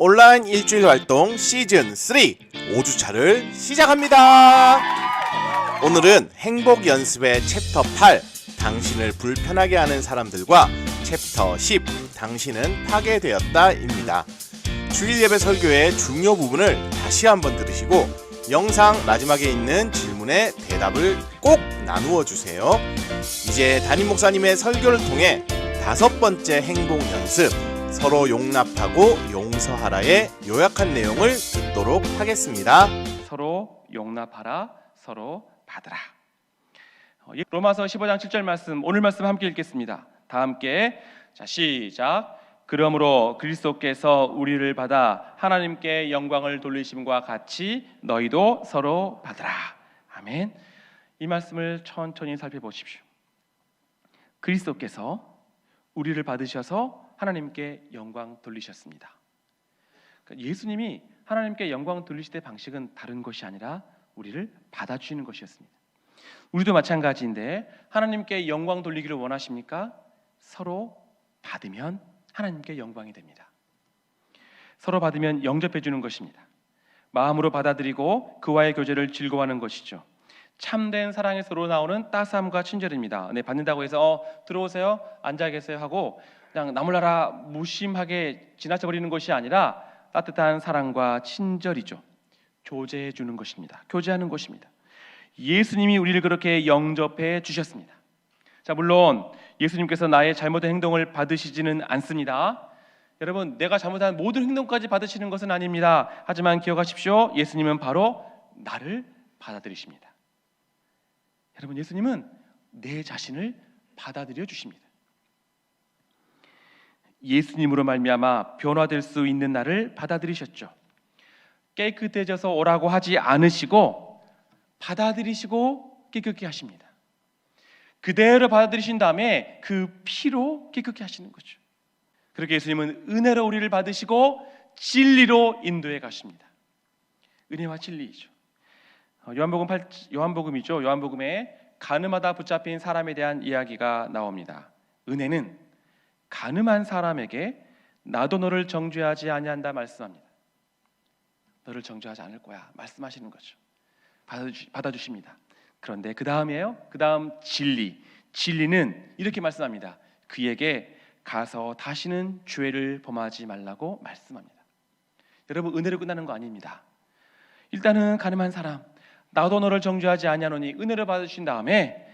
온라인 일주일 활동 시즌 3 5주차를 시작합니다. 오늘은 행복 연습의 챕터 8 당신을 불편하게 하는 사람들과 챕터 10 당신은 파괴되었다 입니다. 주일 예배 설교의 중요 부분을 다시 한번 들으시고 영상 마지막에 있는 질문에 대답을 꼭 나누어 주세요. 이제 담임 목사님의 설교를 통해 5번째 행복 연습 서로 용납하고 용서하라의 요약한 내용을 듣도록 하겠습니다. 서로 용납하라, 서로 받으라. 로마서 15장 7절 말씀, 오늘 말씀 함께 읽겠습니다. 다 함께. 자, 시작. 그러므로 그리스도께서 우리를 받아 하나님께 영광을 돌리심과 같이 너희도 서로 받으라. 아멘. 이 말씀을 천천히 살펴보십시오. 그리스도께서 우리를 받으셔서 하나님께 영광 돌리셨습니다. 예수님이 하나님께 영광 돌리실 때 방식은 다른 것이 아니라 우리를 받아주시는 것이었습니다. 우리도 마찬가지인데 하나님께 영광 돌리기를 원하십니까? 서로 받으면 하나님께 영광이 됩니다. 서로 받으면 영접해 주는 것입니다. 마음으로 받아들이고 그와의 교제를 즐거워하는 것이죠. 참된 사랑에서로 나오는 따스함과 친절입니다. 네, 받는다고 해서 들어오세요, 앉아 계세요 하고 그냥 나몰라라 무심하게 지나쳐 버리는 것이 아니라 따뜻한 사랑과 친절이죠. 교제해 주는 것입니다. 교제하는 것입니다. 예수님이 우리를 그렇게 영접해 주셨습니다. 자, 물론 예수님께서 나의 잘못된 행동을 받으시지는 않습니다. 여러분, 내가 잘못한 모든 행동까지 받으시는 것은 아닙니다. 하지만 기억하십시오. 예수님은 바로 나를 받아들이십니다. 여러분, 예수님은 내 자신을 받아들여 주십니다. 예수님으로 말미암아 변화될 수 있는 나를 받아들이셨죠. 깨끗해져서 오라고 하지 않으시고 받아들이시고 깨끗게 하십니다. 그대로 받아들이신 다음에 그 피로 깨끗게 하시는 거죠. 그렇게 예수님은 은혜로 우리를 받으시고 진리로 인도해 가십니다. 은혜와 진리이죠. 요한복음이죠. 요한복음에 간음하다 붙잡힌 사람에 대한 이야기가 나옵니다. 은혜는 간음한 사람에게 나도 너를 정죄하지 아니한다 말씀합니다. 너를 정죄하지 않을 거야 말씀하시는 거죠. 받아주십니다. 그런데 그 다음이에요. 그 다음 진리는 이렇게 말씀합니다. 그에게 가서 다시는 죄를 범하지 말라고 말씀합니다. 여러분, 은혜로 끝나는 거 아닙니다. 일단은 간음한 사람, 나도 너를 정죄하지 아니하노니 은혜를 받으신 다음에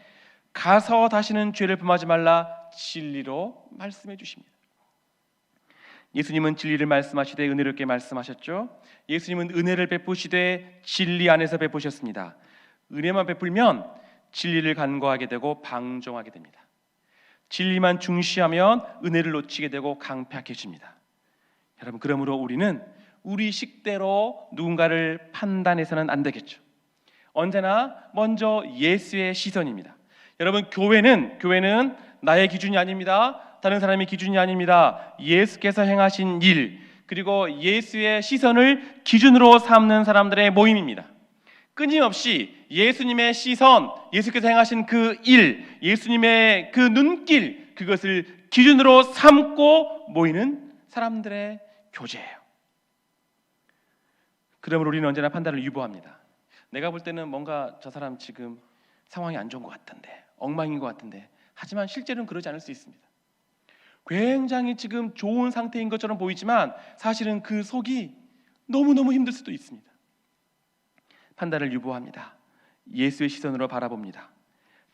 가서 다시는 죄를 범하지 말라 진리로 말씀해 주십니다. 예수님은 진리를 말씀하시되 은혜롭게 말씀하셨죠. 예수님은 은혜를 베푸시되 진리 안에서 베푸셨습니다. 은혜만 베풀면 진리를 간과하게 되고 방종하게 됩니다. 진리만 중시하면 은혜를 놓치게 되고 강팍해집니다. 여러분, 그러므로 우리는 우리 식대로 누군가를 판단해서는 안 되겠죠. 언제나 먼저 예수의 시선입니다. 여러분, 교회는 나의 기준이 아닙니다. 다른 사람의 기준이 아닙니다. 예수께서 행하신 일, 그리고 예수의 시선을 기준으로 삼는 사람들의 모임입니다. 끊임없이 예수님의 시선, 예수께서 행하신 그 일, 예수님의 그 눈길, 그것을 기준으로 삼고 모이는 사람들의 교제예요. 그러므로 우리는 언제나 판단을 유보합니다. 내가 볼 때는 뭔가 저 사람 지금 상황이 안 좋은 것 같은데, 엉망인 것 같은데, 하지만 실제로는 그러지 않을 수 있습니다. 굉장히 지금 좋은 상태인 것처럼 보이지만 사실은 그 속이 너무너무 힘들 수도 있습니다. 판단을 유보합니다. 예수의 시선으로 바라봅니다.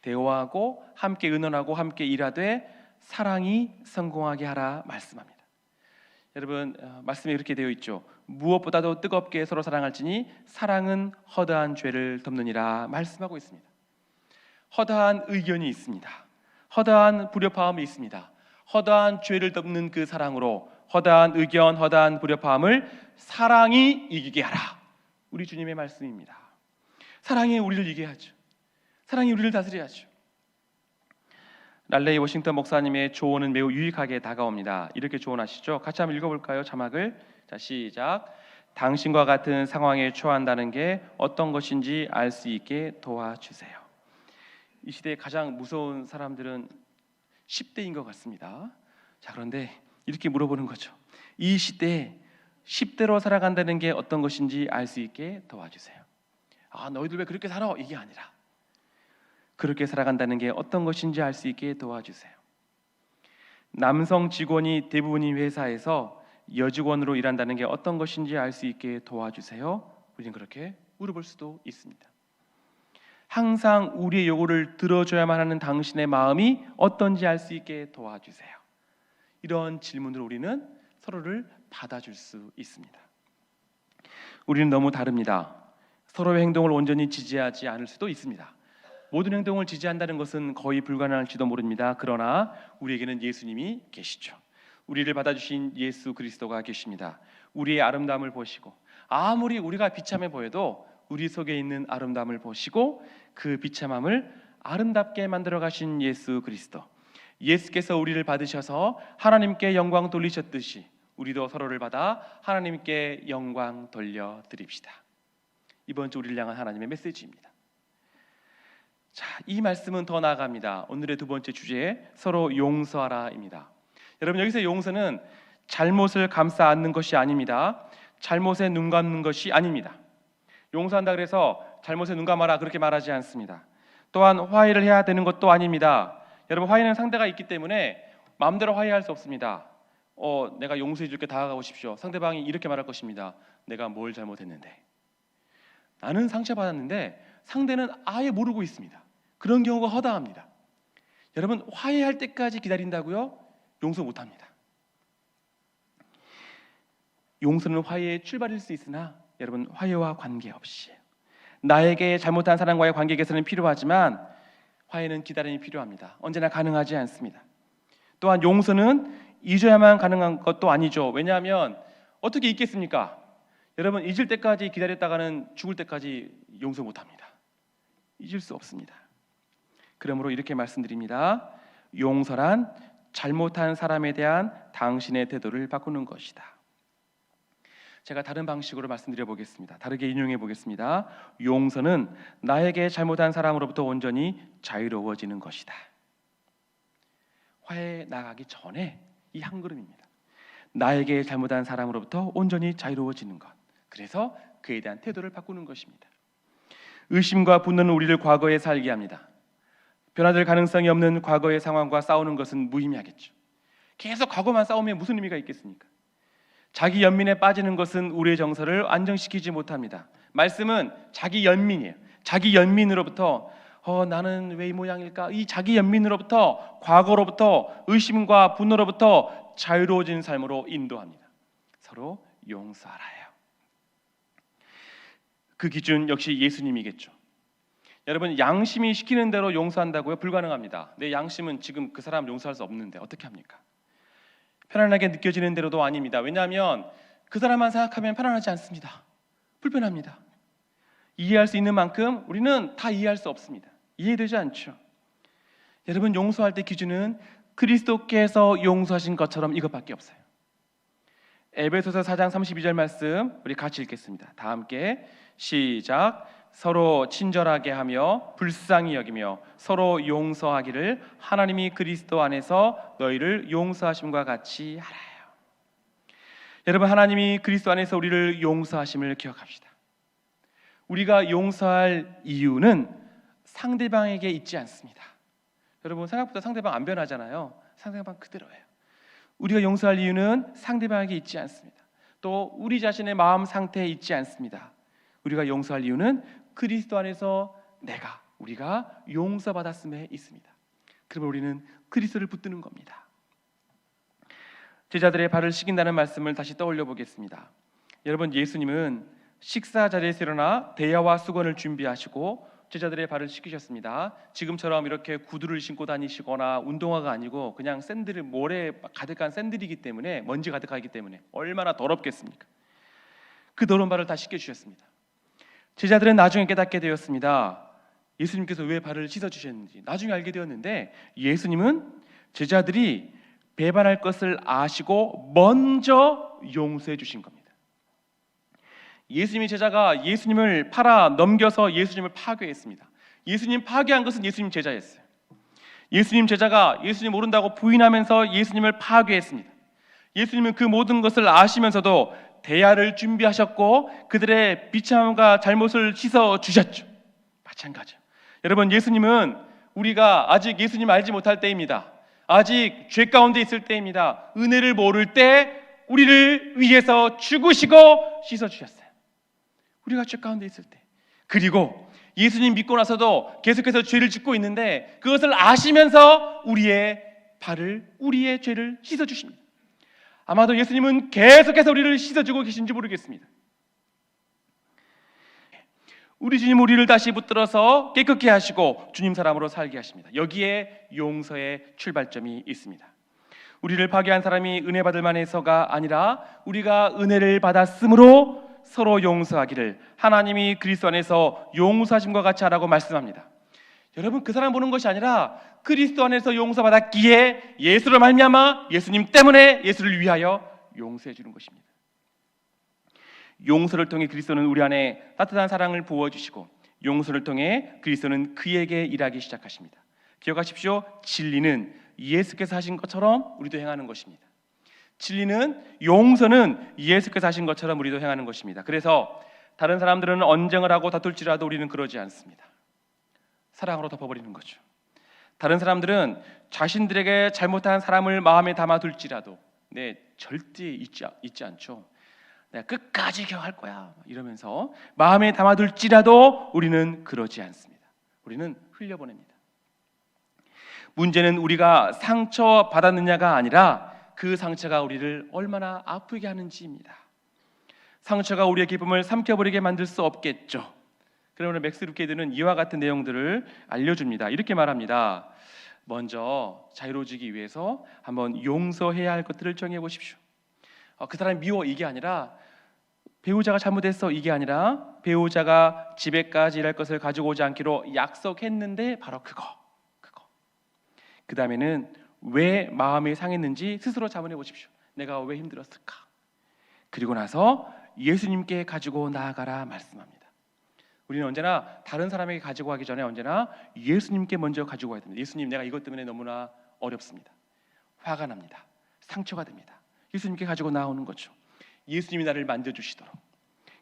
대화하고 함께 의논하고 함께 일하되 사랑이 성공하게 하라 말씀합니다. 여러분, 말씀에 이렇게 되어 있죠. 무엇보다도 뜨겁게 서로 사랑할지니 사랑은 허다한 죄를 덮느니라 말씀하고 있습니다. 허다한 의견이 있습니다. 허다한 불협화음이 있습니다. 허다한 죄를 덮는 그 사랑으로 허다한 의견, 허다한 불협화음을 사랑이 이기게 하라. 우리 주님의 말씀입니다. 사랑이 우리를 이기게 하죠. 사랑이 우리를 다스려야죠. 랄레이 워싱턴 목사님의 조언은 매우 유익하게 다가옵니다. 이렇게 조언하시죠. 같이 한번 읽어볼까요? 자막을. 자, 시작. 당신과 같은 상황에 처한다는 게 어떤 것인지 알 수 있게 도와주세요. 이 시대에 가장 무서운 사람들은 10대인 것 같습니다. 자, 그런데 이렇게 물어보는 거죠. 이 시대에 10대로 살아간다는 게 어떤 것인지 알 수 있게 도와주세요. 아, 너희들 왜 그렇게 살아? 이게 아니라 그렇게 살아간다는 게 어떤 것인지 알 수 있게 도와주세요. 남성 직원이 대부분인 회사에서 여직원으로 일한다는 게 어떤 것인지 알 수 있게 도와주세요. 우리는 그렇게 물어볼 수도 있습니다. 항상 우리의 요구를 들어줘야만 하는 당신의 마음이 어떤지 알 수 있게 도와주세요. 이런 질문으로 우리는 서로를 받아줄 수 있습니다. 우리는 너무 다릅니다. 서로의 행동을 온전히 지지하지 않을 수도 있습니다. 모든 행동을 지지한다는 것은 거의 불가능할지도 모릅니다. 그러나 우리에게는 예수님이 계시죠. 우리를 받아주신 예수 그리스도가 계십니다. 우리의 아름다움을 보시고 아무리 우리가 비참해 보여도 우리 속에 있는 아름다움을 보시고 그 비참함을 아름답게 만들어 가신 예수 그리스도, 예수께서 우리를 받으셔서 하나님께 영광 돌리셨듯이 우리도 서로를 받아 하나님께 영광 돌려드립시다. 이번 주 우리를 향한 하나님의 메시지입니다. 자, 이 말씀은 더 나아갑니다. 오늘의 두 번째 주제, 서로 용서하라입니다. 여러분, 여기서 용서는 잘못을 감싸 안는 것이 아닙니다. 잘못에 눈 감는 것이 아닙니다. 용서한다 그래서 잘못에 눈 감아라 그렇게 말하지 않습니다. 또한 화해를 해야 되는 것도 아닙니다. 여러분, 화해는 상대가 있기 때문에 마음대로 화해할 수 없습니다. 내가 용서해 줄게, 다가가 보십시오. 상대방이 이렇게 말할 것입니다. 내가 뭘 잘못했는데, 나는 상처받았는데 상대는 아예 모르고 있습니다. 그런 경우가 허다합니다. 여러분, 화해할 때까지 기다린다고요? 용서 못합니다. 용서는 화해의 출발일 수 있으나 여러분, 화해와 관계없이 나에게 잘못한 사람과의 관계에서는 필요하지만 화해는 기다림이 필요합니다. 언제나 가능하지 않습니다. 또한 용서는 잊어야만 가능한 것도 아니죠. 왜냐하면 어떻게 잊겠습니까? 여러분, 잊을 때까지 기다렸다가는 죽을 때까지 용서 못합니다. 잊을 수 없습니다. 그러므로 이렇게 말씀드립니다. 용서란 잘못한 사람에 대한 당신의 태도를 바꾸는 것이다. 제가 다른 방식으로 말씀드려 보겠습니다. 다르게 인용해 보겠습니다. 용서는 나에게 잘못한 사람으로부터 온전히 자유로워지는 것이다. 화해에 나가기 전에 이 한 걸음입니다. 나에게 잘못한 사람으로부터 온전히 자유로워지는 것. 그래서 그에 대한 태도를 바꾸는 것입니다. 의심과 분노는 우리를 과거에 살게 합니다. 변화될 가능성이 없는 과거의 상황과 싸우는 것은 무의미하겠죠. 계속 과거만 싸우면 무슨 의미가 있겠습니까? 자기 연민에 빠지는 것은 우리의 정서를 안정시키지 못합니다. 말씀은 자기 연민이에요. 자기 연민으로부터 나는 왜 이 모양일까? 이 자기 연민으로부터, 과거로부터, 의심과 분노로부터 자유로워진 삶으로 인도합니다. 서로 용서하라요. 그 기준 역시 예수님이겠죠. 여러분, 양심이 시키는 대로 용서한다고요? 불가능합니다. 내 양심은 지금 그 사람 용서할 수 없는데 어떻게 합니까? 편안하게 느껴지는 대로도 아닙니다. 왜냐하면 그 사람만 생각하면 편안하지 않습니다. 불편합니다. 이해할 수 있는 만큼 우리는 다 이해할 수 없습니다. 이해되지 않죠. 여러분, 용서할 때 기준은 그리스도께서 용서하신 것처럼 이것밖에 없어요. 에베소서 4장 32절 말씀 우리 같이 읽겠습니다. 다 함께 시작. 서로 친절하게 하며 불쌍히 여기며 서로 용서하기를 하나님이 그리스도 안에서 너희를 용서하심과 같이 하라요. 여러분, 하나님이 그리스도 안에서 우리를 용서하심을 기억합시다. 우리가 용서할 이유는 상대방에게 있지 않습니다. 여러분, 생각보다 상대방 안 변하잖아요. 상대방 그대로예요. 우리가 용서할 이유는 상대방에게 있지 않습니다. 또 우리 자신의 마음 상태에 있지 않습니다. 우리가 용서할 이유는 그리스도 안에서 우리가 용서받았음에 있습니다. 그러면 우리는 그리스도를 붙드는 겁니다. 제자들의 발을 씻긴다는 말씀을 다시 떠올려 보겠습니다. 여러분, 예수님은 식사 자리에서 일어나 대야와 수건을 준비하시고 제자들의 발을 씻기셨습니다. 지금처럼 이렇게 구두를 신고 다니시거나 운동화가 아니고 그냥 샌들을, 모래 가득한 샌들이기 때문에, 먼지 가득하기 때문에 얼마나 더럽겠습니까? 그 더러운 발을 다 씻겨주셨습니다. 제자들은 나중에 깨닫게 되었습니다. 예수님께서 왜 발을 씻어주셨는지 나중에 알게 되었는데, 예수님은 제자들이 배반할 것을 아시고 먼저 용서해 주신 겁니다. 예수님의 제자가 예수님을 팔아 넘겨서 예수님을 파괴했습니다. 예수님 파괴한 것은 예수님 제자였어요. 예수님 제자가 예수님 모른다고 부인하면서 예수님을 파괴했습니다. 예수님은 그 모든 것을 아시면서도 대야를 준비하셨고 그들의 비참함과 잘못을 씻어 주셨죠. 마찬가지요. 여러분, 예수님은 우리가 아직 예수님 알지 못할 때입니다. 아직 죄 가운데 있을 때입니다. 은혜를 모를 때 우리를 위해서 죽으시고 씻어 주셨어요. 우리가 죄 가운데 있을 때. 그리고 예수님 믿고 나서도 계속해서 죄를 짓고 있는데 그것을 아시면서 우리의 발을, 우리의 죄를 씻어 주십니다. 아마도 예수님은 계속해서 우리를 씻어주고 계신지 모르겠습니다. 우리 주님 우리를 다시 붙들어서 깨끗게 하시고 주님 사람으로 살게 하십니다. 여기에 용서의 출발점이 있습니다. 우리를 파괴한 사람이 은혜 받을 만해서가 아니라 우리가 은혜를 받았으므로 서로 용서하기를 하나님이 그리스도 안에서 용서하심과 같이 하라고 말씀합니다. 여러분, 그 사람 보는 것이 아니라 그리스도 안에서 용서받았기에 예수로 말미암아 예수님 때문에 예수를 위하여 용서해 주는 것입니다. 용서를 통해 그리스도는 우리 안에 따뜻한 사랑을 부어주시고 용서를 통해 그리스도는 그에게 일하기 시작하십니다. 기억하십시오. 진리는 예수께서 하신 것처럼 우리도 행하는 것입니다. 진리는, 용서는 예수께서 하신 것처럼 우리도 행하는 것입니다. 그래서 다른 사람들은 언쟁을 하고 다툴지라도 우리는 그러지 않습니다. 사랑으로 덮어버리는 거죠. 다른 사람들은 자신들에게 잘못한 사람을 마음에 담아둘지라도 절대 잊지 않죠. 내가 끝까지 기억할 거야 이러면서 마음에 담아둘지라도 우리는 그러지 않습니다. 우리는 흘려보냅니다. 문제는 우리가 상처받았느냐가 아니라 그 상처가 우리를 얼마나 아프게 하는지입니다. 상처가 우리의 기쁨을 삼켜버리게 만들 수 없겠죠. 그러므로 맥스 루케이드는 이와 같은 내용들을 알려줍니다. 이렇게 말합니다. 먼저 자유로워지기 위해서 한번 용서해야 할 것들을 정해 보십시오. 그 사람이 미워 이게 아니라, 배우자가 잘못했어 이게 아니라, 배우자가 집에까지 일할 것을 가지고 오지 않기로 약속했는데 바로 그거. 그 다음에는 왜 마음이 상했는지 스스로 자문해 보십시오. 내가 왜 힘들었을까? 그리고 나서 예수님께 가지고 나아가라 말씀합니다. 우리는 언제나 다른 사람에게 가지고 가기 전에 언제나 예수님께 먼저 가지고 가야 됩니다. 예수님, 내가 이것 때문에 너무나 어렵습니다. 화가 납니다. 상처가 됩니다. 예수님께 가지고 나오는 거죠. 예수님이 나를 만져주시도록.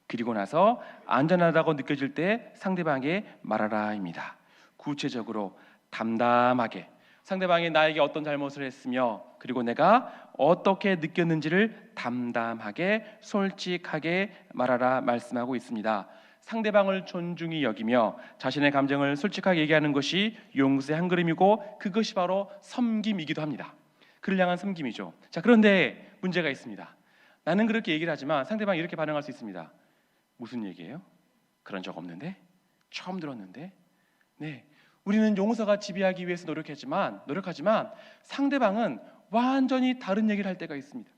그리고 나서 안전하다고 느껴질 때 상대방에게 말하라입니다. 구체적으로 담담하게 상대방이 나에게 어떤 잘못을 했으며 그리고 내가 어떻게 느꼈는지를 담담하게 솔직하게 말하라 말씀하고 있습니다. 상대방을 존중히 여기며 자신의 감정을 솔직하게 얘기하는 것이 용서의 한 걸음이고 그것이 바로 섬김이기도 합니다. 그를 향한 섬김이죠. 자, 그런데 문제가 있습니다. 나는 그렇게 얘기를 하지만 상대방이 이렇게 반응할 수 있습니다. 무슨 얘기예요? 그런 적 없는데? 처음 들었는데? 네, 우리는 용서가 지배하기 위해서 노력하지만 상대방은 완전히 다른 얘기를 할 때가 있습니다.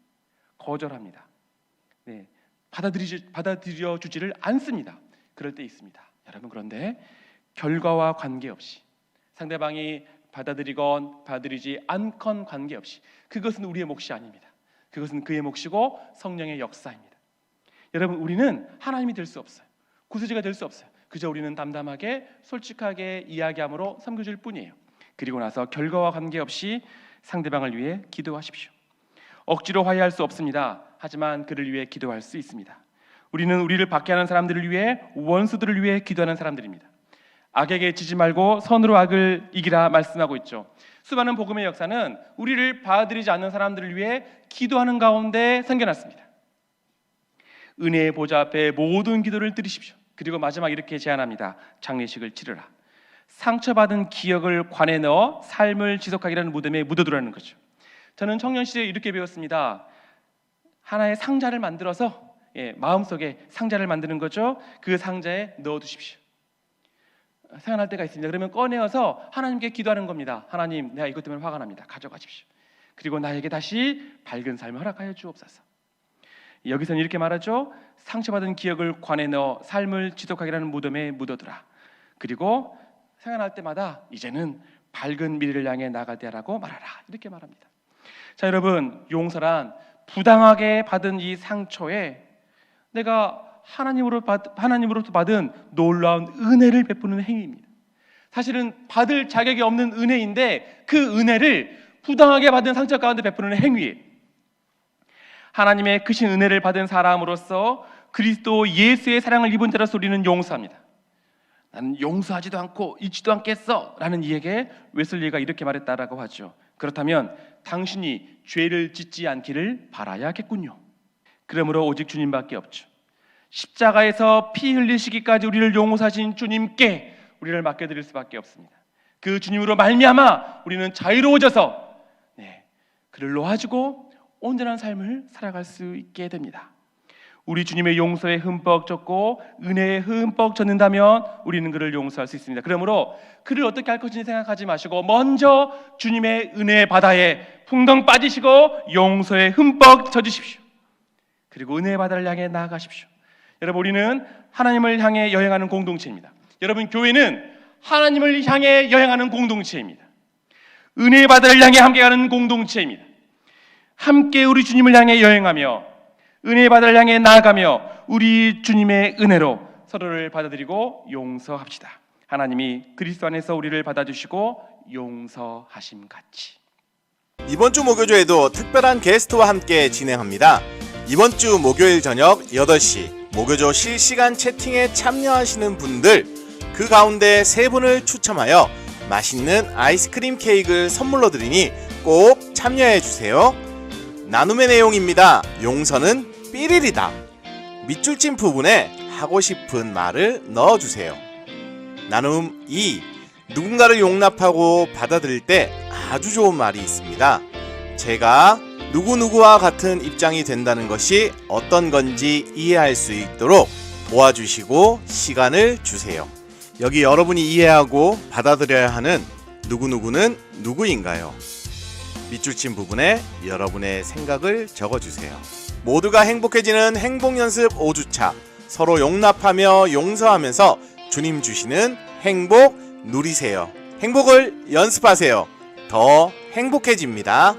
거절합니다. 네, 받아들여 주지를 않습니다. 그럴 때 있습니다. 여러분, 그런데 결과와 관계없이 상대방이 받아들이건 받아들이지 않건 관계없이 그것은 우리의 몫이 아닙니다. 그것은 그의 몫이고 성령의 역사입니다. 여러분, 우리는 하나님이 될 수 없어요. 구세주가 될 수 없어요. 그저 우리는 담담하게 솔직하게 이야기함으로 섬겨줄 뿐이에요. 그리고 나서 결과와 관계없이 상대방을 위해 기도하십시오. 억지로 화해할 수 없습니다. 하지만 그를 위해 기도할 수 있습니다. 우리는 우리를 박해하는 사람들을 위해, 원수들을 위해 기도하는 사람들입니다. 악에게 지지 말고 선으로 악을 이기라 말씀하고 있죠. 수많은 복음의 역사는 우리를 받아들이지 않는 사람들을 위해 기도하는 가운데 생겨났습니다. 은혜의 보좌 앞에 모든 기도를 드리십시오. 그리고 마지막 이렇게 제안합니다. 장례식을 치르라. 상처받은 기억을 관에 넣어 삶을 지속하기라는 무덤에 묻어두라는 거죠. 저는 청년 시절에 이렇게 배웠습니다. 하나의 상자를 만들어서 마음속에 상자를 만드는 거죠. 그 상자에 넣어두십시오. 생각날 때가 있습니다. 그러면 꺼내어서 하나님께 기도하는 겁니다. 하나님, 내가 이것 때문에 화가 납니다. 가져가십시오. 그리고 나에게 다시 밝은 삶을 허락하여 주옵소서. 여기서는 이렇게 말하죠. 상처받은 기억을 관에 넣어 삶을 지속하기라는 무덤에 묻어두라. 그리고 생각날 때마다 이제는 밝은 미래를 향해 나가되라고 말하라. 이렇게 말합니다. 자, 여러분, 용서란 부당하게 받은 이 상처에 내가 하나님으로부터 받은 놀라운 은혜를 베푸는 행위입니다. 사실은 받을 자격이 없는 은혜인데 그 은혜를 부당하게 받은 상처 가운데 베푸는 행위예요. 하나님의 크신 은혜를 받은 사람으로서 그리스도 예수의 사랑을 입은 자로서 우리는 용서합니다. 나는 용서하지도 않고 잊지도 않겠어 라는 이에게 웨슬리가 이렇게 말했다라고 하죠. 그렇다면 당신이 죄를 짓지 않기를 바라야겠군요. 그러므로 오직 주님밖에 없죠. 십자가에서 피 흘리시기까지 우리를 용서하신 주님께 우리를 맡겨드릴 수밖에 없습니다. 그 주님으로 말미암아 우리는 자유로워져서 그를 놓아주고 온전한 삶을 살아갈 수 있게 됩니다. 우리 주님의 용서에 흠뻑 젖고 은혜에 흠뻑 젖는다면 우리는 그를 용서할 수 있습니다. 그러므로 그를 어떻게 할 것인지 생각하지 마시고 먼저 주님의 은혜의 바다에 풍덩 빠지시고 용서에 흠뻑 젖으십시오. 그리고 은혜의 바다를 향해 나아가십시오. 여러분, 우리는 하나님을 향해 여행하는 공동체입니다. 여러분, 교회는 하나님을 향해 여행하는 공동체입니다. 은혜의 바다를 향해 함께 가는 공동체입니다. 함께 우리 주님을 향해 여행하며 은혜의 바다를 향해 나아가며 우리 주님의 은혜로 서로를 받아들이고 용서합시다. 하나님이 그리스도 안에서 우리를 받아주시고 용서하심 같이. 이번 주 목요조에도 특별한 게스트와 함께 진행합니다. 이번 주 목요일 저녁 8시 목요조 실시간 채팅에 참여하시는 분들, 그 가운데 3분을 추첨하여 맛있는 아이스크림 케이크를 선물로 드리니 꼭 참여해 주세요. 나눔의 내용입니다. 용서는 삐리리다. 밑줄 친 부분에 하고 싶은 말을 넣어주세요. 나눔 2. 누군가를 용납하고 받아들일 때 아주 좋은 말이 있습니다. 제가 누구누구와 같은 입장이 된다는 것이 어떤 건지 이해할 수 있도록 도와주시고 시간을 주세요. 여기 여러분이 이해하고 받아들여야 하는 누구누구는 누구인가요? 밑줄 친 부분에 여러분의 생각을 적어주세요. 모두가 행복해지는 행복연습 5주차, 서로 용납하며 용서하면서 주님 주시는 행복 누리세요. 행복을 연습하세요. 더 행복해집니다.